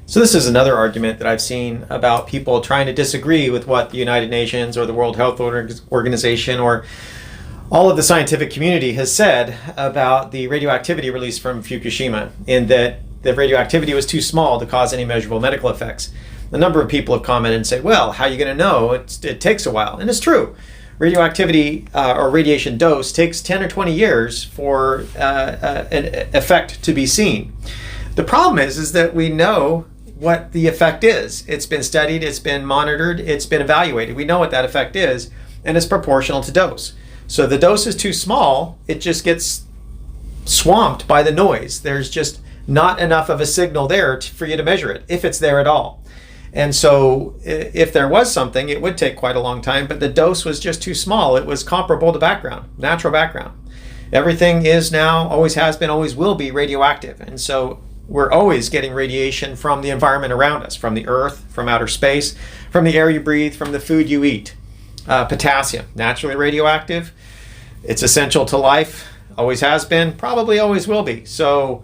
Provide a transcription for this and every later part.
So this is another argument that I've seen about people trying to disagree with what the United Nations or the World Health Organization or all of the scientific community has said about the radioactivity released from Fukushima, in that the radioactivity was too small to cause any measurable medical effects. A number of people have commented and say, well, how are you going to know? It takes a while. And it's true. Radioactivity or radiation dose takes 10 or 20 years for an effect to be seen. The problem is that we know what the effect is. It's been studied, it's been monitored, it's been evaluated. We know what that effect is, and it's proportional to dose. So the dose is too small, it just gets swamped by the noise. There's just not enough of a signal there for you to measure it, if it's there at all. And so if there was something, it would take quite a long time, but the dose was just too small. It was comparable to background, natural background. Everything is now, always has been, always will be radioactive. And so we're always getting radiation from the environment around us, from the earth, from outer space, from the air you breathe, from the food you eat. Potassium, naturally radioactive. It's essential to life, always has been, probably always will be. So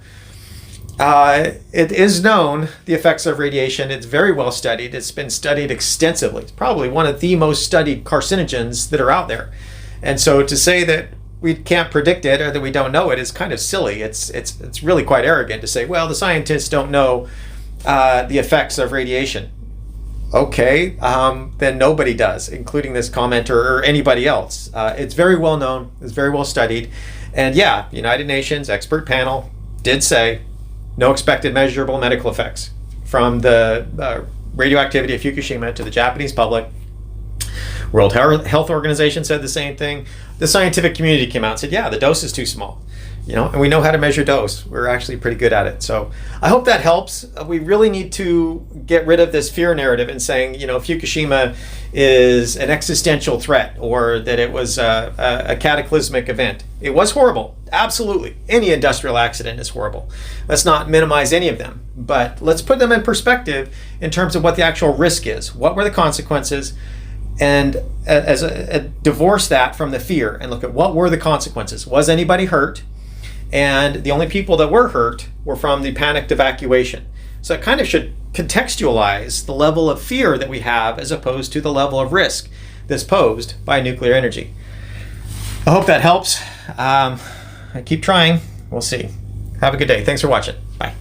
it is known, the effects of radiation. It's very well studied. It's been studied extensively. It's probably one of the most studied carcinogens that are out there. And so to say that we can't predict it or that we don't know it is kind of silly. It's really quite arrogant to say, well, the scientists don't know the effects of radiation. Okay, then nobody does, including this commenter or anybody else. It's very well known, it's very well studied. And yeah, the United Nations expert panel did say no expected measurable medical effects from the radioactivity of Fukushima to the Japanese public. World Health Organization said the same thing. The scientific community came out and said, yeah, the dose is too small. And we know how to measure dose. We're actually pretty good at it. So I hope that helps. We really need to get rid of this fear narrative and saying, Fukushima is an existential threat or that it was a cataclysmic event. It was horrible. Absolutely. Any industrial accident is horrible. Let's not minimize any of them, but let's put them in perspective in terms of what the actual risk is. What were the consequences? And divorce that from the fear and look at what were the consequences. Was anybody hurt? And the only people that were hurt were from the panicked evacuation. So it kind of should contextualize the level of fear that we have as opposed to the level of risk that's posed by nuclear energy. I hope that helps. I keep trying. We'll see. Have a good day. Thanks for watching. Bye.